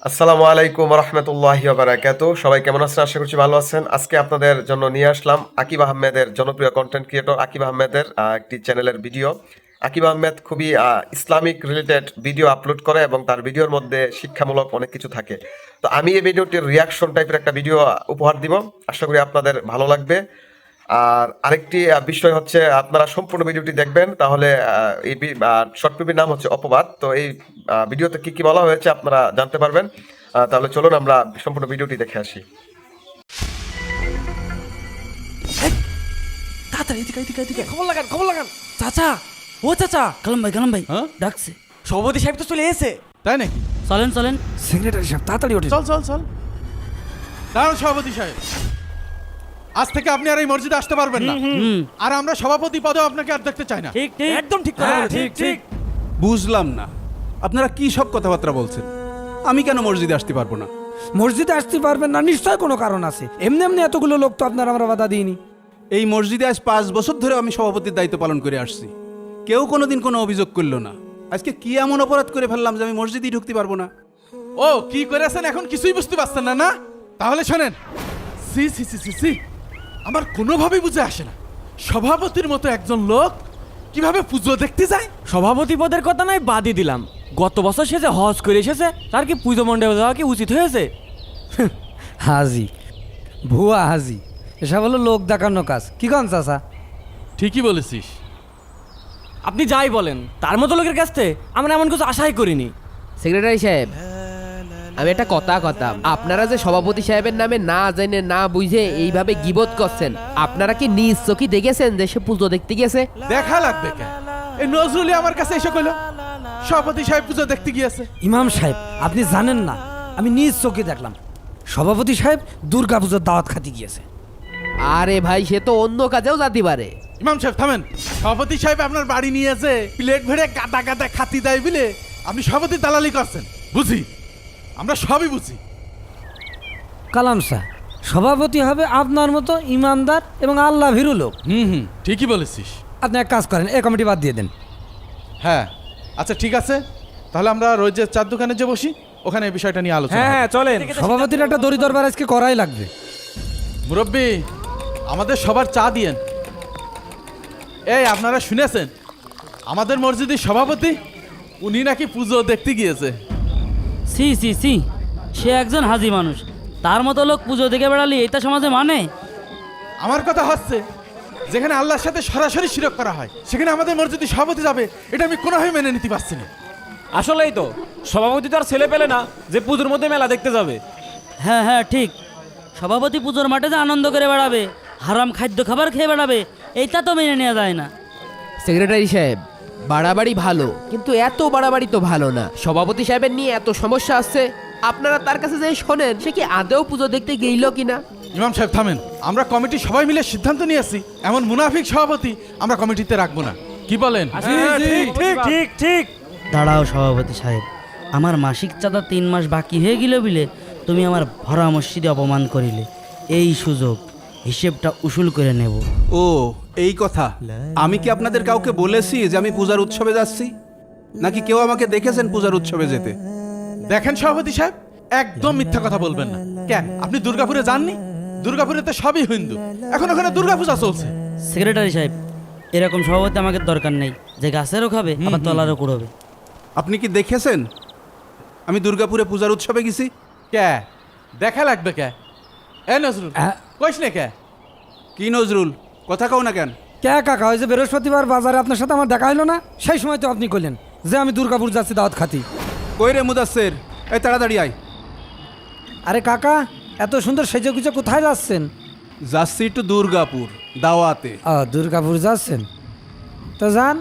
আসসালামু আলাইকুম রহমতুল্লাহি বারাকাতু। সবাই কেমন আছেন? আশা করছি ভালো আছেন। আজকে আপনাদের জন্য নিয়ে আসলাম আকিব আহমেদের, জনপ্রিয় কন্টেন্ট ক্রিয়েটর আকিব আহমেদের একটি চ্যানেলের ভিডিও। আকিব আহমেদ খুবই ইসলামিক রিলেটেড ভিডিও আপলোড করে এবং তার ভিডিওর মধ্যে শিক্ষামূলক অনেক কিছু থাকে। তো আমি এই ভিডিওটির রিয়াকশন টাইপের একটা ভিডিও উপহার দিব, আশা করি আপনাদের ভালো লাগবে। আর আরেকটি বিষয় হচ্ছে, আপনারা সম্পূর্ণ ভিডিওটি দেখবেন, তাহলে এই শর্ট ফিল্মের নাম হচ্ছে অপবাদ। তো এই ভিডিওতে কি কি বলা হয়েছে আপনারা জানতে পারবেন। তাহলে চলুন আমরা সম্পূর্ণ ভিডিওটি দেখে আসি। তাড়াতাড়ি এদিকে খবর লাগান চাচা, ও চাচা। কালাম ভাই হ্যাঁ? ডাকছে। সভাপতি সাহেব তো চলে এসে। তাই নাকি? চলেন সেক্রেটারি সাহেব তাড়াতাড়ি ওঠে। চল দাঁড়ান সভাপতি সাহেব, আজ থেকে আপনি আর এই মসজিদে আসতে পারবেন না। আর আমরা সভাপতি পদেও আপনাকে আর দেখতে চাই না। ঠিক একদম ঠিক কথা বলেছেন। ঠিক বুঝলাম না, আপনারা কি সব কথাবার্তা বলছেন? আমি কেন মসজিদে আসতে পারবো না? মসজিদে আসতে পারবেন না, নিশ্চয় কোনো কারণ আছে। এমনি এমনি এতগুলো লোক তো আপনার আমরা বাধা দিইনি। এই মসজিদে আজ 5 বছর ধরে আমি সভাপতির দায়িত্ব পালন করে আসছি, কেউ কোনোদিন কোনো অভিযোগ করলো না। আজকে কি এমন অপরাধ করে ফেললাম যে আমি মসজিদেই ঢুকতে পারবো না? ও কি করেছেন এখন কিছুই বুঝতে পারছেন না? না তাহলে শোনেন, সি সি সি সি সি আমার কোনোভাবেই বুঝে আসে না, সভাপতির মতো একজন লোক কিভাবে পুজো দেখতে যায়। সভাপতি পদের কথা নয় বাদই দিলাম, গত বছর সে যে হজ করে এসেছে, তার কি পুজো মণ্ডপে যাওয়া কি উচিত হয়েছে? হাজি, ভুয়া হাজি, এসব হলো লোক দেখানো কাজ। কি কন চাচা? ঠিকই বলেছিস। আপনি যাই বলেন, তার মতো লোকের কাছ থেকে আমরা এমন কিছু আশাই করিনি। সেক্রেটারি সাহেব, আমি একটা কথা আপনারা যে সভাপতি সাহেবের নামে না জেনে না বুঝে এইভাবে গিবত করছেন, আপনারা কি নিজ চোখে দেখেছেন যে সে পুজো দেখতে গেছে? দেখা লাগবে কেন? এই নজরুলি আমার কাছে এসে কইল সভাপতি সাহেব পুজো দেখতে গিয়েছে। ইমাম সাহেব, আপনি জানেন না, আমি নিজ চোখে দেখলাম সভাপতি সাহেব দুর্গা পুজোর দাওয়াত খাতে গিয়েছে। আরে ভাই, সে তো অন্য কাজেও যেতে পারে। ইমাম সাহেব থামেন। সভাপতি সাহেব আপনার বাড়ি নিয়েছে, প্লেট ভরে গাদা গাদা খাতি দেয় বলে আপনি সভাপতি দালালি করছেন। বুঝি, আমরা সবই বুঝি। কালাম স্যার, সভাপতি হবে আপনার মতো ইমানদার এবং আল্লাহ ভীরু লোক। ঠিকই বলেছিস। আপনি এক কাজ করেন, এই কমিটি বাদ দিয়ে দেন। হ্যাঁ আচ্ছা ঠিক আছে, তাহলে আমরা রোজ যে চার দোকানে যে বসি, ওখানে এই বিষয়টা নিয়ে আলোচনা হবে। চলেন। সভাপতির একটা দড়ি দরবার আজকে করাই লাগবে। মুরব্বী, আমাদের সবার চা দিয়েন। এই আপনারা শুনেছেন, আমাদের মসজিদের সভাপতি উনি নাকি পুজো দেখতে গিয়েছে। সি সে একজন হাজি মানুষ, তার মতো লোক পুজো দেখে বেড়ালি এটা সমাজে মানে? আমার কথা হচ্ছে, যেখানে আল্লাহর সাথে সরাসরি শিরক করা হয়, সেখানে আমাদের মসজিদের সভাপতি যাবে, এটা আমি কোনোভাবে মেনে নিতে পারছি না। আসলেই তো, সভাপতি তো আর ছেলে পেলে না যে পুজোর মধ্যে মেলা দেখতে যাবে। হ্যাঁ ঠিক, সভাপতি পুজোর মাঠে যে আনন্দ করে বেড়াবে, হারাম খাদ্য খাবার খেয়ে বেড়াবে, এইটা তো মেনে নেওয়া যায় না। সেক্রেটারি সাহেব, বাড়াবাড়ি ভালো, কিন্তু এত বাড়াবাড়ি তো ভালো না। সভাপতি সাহেবের নিয়ে এত সমস্যা আছে, আপনারা তার কাছে যে শোনেন সে কি আদৌ পুজো দেখতে গেইল কিনা? ইমাম সাহেব থামেন। আমরা কমিটি সবাই মিলে সিদ্ধান্ত নিয়েছি, এমন মুনাফিক সভাপতি আমরা কমিটিতে রাখবো না। কি বলেন? ঠিক। দাঁড়াও সভাপতি সাহেব, আমার মাসিক চাঁদা 3 মাস বাকি হয়ে গেল বিলে তুমি আমার ভরা মসজিদে অপমান করিলে। এই সুযোগ, হিসেবটা উসুল করে নেব। ও এই কথা, আমি কি আপনাদের কাউকে বলেছি যে আমি পূজার উৎসবে যাচ্ছি? নাকি কেউ আমাকে দেখেছেন পূজার উৎসবে যেতে? দেখেন সভাপতি সাহেব, একদম মিথ্যা কথা বলবেন না। কেন, আপনি দুর্গাপুরে যাননি? দুর্গাপুরে তো সবই হিন্দু, এখন ওখানে দুর্গাপূজা চলছে। সেক্রেটারি সাহেব, এরকম সভাপতি আমাকে দরকার নেই, যে গাছেরও খাবে আবার তলারও কুড়োবে। আপনি কি দেখেছেন আমি দুর্গাপুরে পূজার উৎসবে গেছি? কে দেখা লাগবে কে? এ নজরুল, কইস না কে? কি নজরুল, কথা কও না কেন? কে কাকা, ওই যে বৃহস্পতিবার বাজারে আপনার সাথে আমার দেখা হলো না, সেই সময় তো আপনি কইলেন যে আমি দুর্গাপুর যাচ্ছি দাওয়াত খাতি। কই রে মুদাসের, এই তাড়াতাড়ি আয়। আরে কাকা, এত সুন্দর সেজে গুজে কোথায় যাচ্ছেন? যাচ্ছি একটু দুর্গাপুর দাওয়াতে। দুর্গাপুর যাচ্ছেন? তো যান,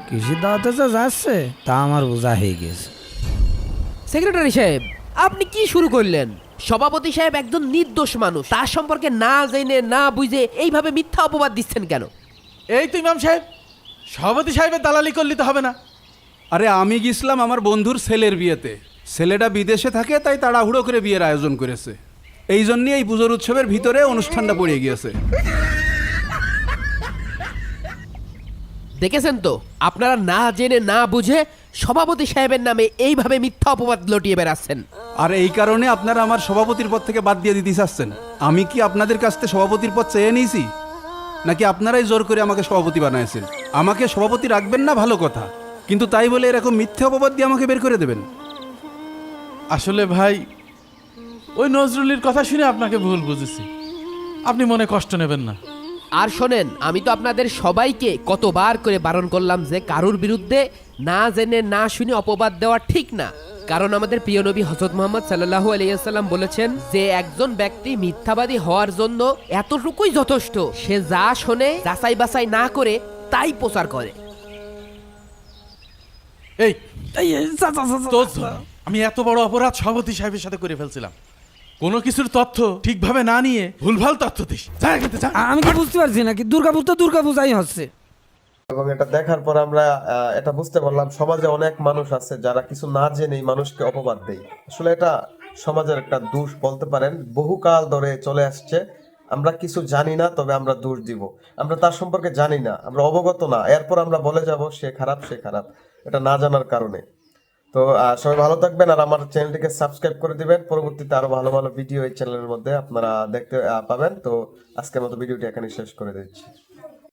কৃষি দাওয়াতে যে যাচ্ছে তা আমার বোঝা হয়ে গেছে। সেক্রেটারি সাহেব, আপনি কি শুরু করলেন? সভাপতি সাহেব একজন নির্দোষ মানুষ, তার সম্পর্কে না জেনে না বুঝে এইভাবে মিথ্যা অপবাদ দিচ্ছেন কেন? এই তো ইমাম সাহেব, সভাপতি সাহেবের দালালি করলে তো হবে না। আরে আমি গেছিলাম আমার বন্ধুর ছেলের বিয়েতে, ছেলেটা বিদেশে থাকে, তাই তাড়াহুড়ো করে বিয়ের আয়োজন করেছে। এই জন্যই এই পুজোর উৎসবের ভিতরে অনুষ্ঠানটা পড়ে গিয়েছে। দেখেছেন তো, আপনারা না জেনে না বুঝে সভাপতি সাহেবের নামে এইভাবে মিথ্যা অপবাদ লটিয়ে বেড়াচ্ছেন। আর এই কারণে আপনারা আমার সভাপতির পদ থেকে বাদ দিয়ে দিতে চাচ্ছেন। আমি কি আপনাদের কাছ থেকে সভাপতির পদ চেয়ে নিয়েছি, নাকি আপনারাই জোর করে আমাকে সভাপতি বানাইছেন? আমাকে সভাপতি রাখবেন না ভালো কথা, কিন্তু তাই বলে এরকম মিথ্যে অপবাদ দিয়ে আমাকে বের করে দেবেন? আসলে ভাই, ওই নজরুলের কথা শুনে আপনাকে ভুল বুঝেছি, আপনি মনে কষ্ট নেবেন না। আর শোনেন, আমি তো আপনাদের সবাইকে কতবার করে বারণ করলাম যে কারুর বিরুদ্ধে না জেনে না শুনে অপবাদ দেওয়া ঠিক না। কারণ আমাদের প্রিয় নবী হযরত মুহাম্মদ সাল্লাল্লাহু আলাইহি ওয়াসাল্লাম বলেছেন যে একজন ব্যক্তি মিথ্যাবাদী হওয়ার জন্য এতটুকুই যথেষ্ট, সে যা শোনে যাচাই বাছাই না করে তাই প্রচার করে। এই তোর জন্য আমি এত বড় অপরাধ সভাপতি সাহেবের সাথে করে ফেলছিলাম। কোনো কিছুর তথ্য ঠিকভাবে না নিয়ে ভুলভাল তথ্য দিস। যা এখান থেকে, যা। আমি কি বুঝতে পারছি নাকি দুর্গাপূজাই হচ্ছে। এবং এটা দেখার পর আমরা এটা বুঝতে পারলাম সমাজে অনেক মানুষ আছে যারা কিছু না জেনেই মানুষকে অপবাদ দেয়। আসলে এটা সমাজের একটা দোষ বলতে পারেন, বহুকাল ধরে চলে আসছে। আমরা কিছু জানি না, তবে আমরা দোষ দিব। আমরা তার সম্পর্কে জানি না, আমরা অবগত না, এরপর আমরা বলে যাব সে খারাপ, এটা না জানার কারণে। তো সবাই ভালো থাকবেন, আর আমার চ্যানেলটিকে সাবস্ক্রাইব করে দিবেন। পরবর্তীতে আরো ভালো ভালো ভিডিও এই চ্যানেলের মধ্যে আপনারা দেখতে পাবেন। তো আজকের মতো ভিডিওটি এখানে শেষ করে দিচ্ছি।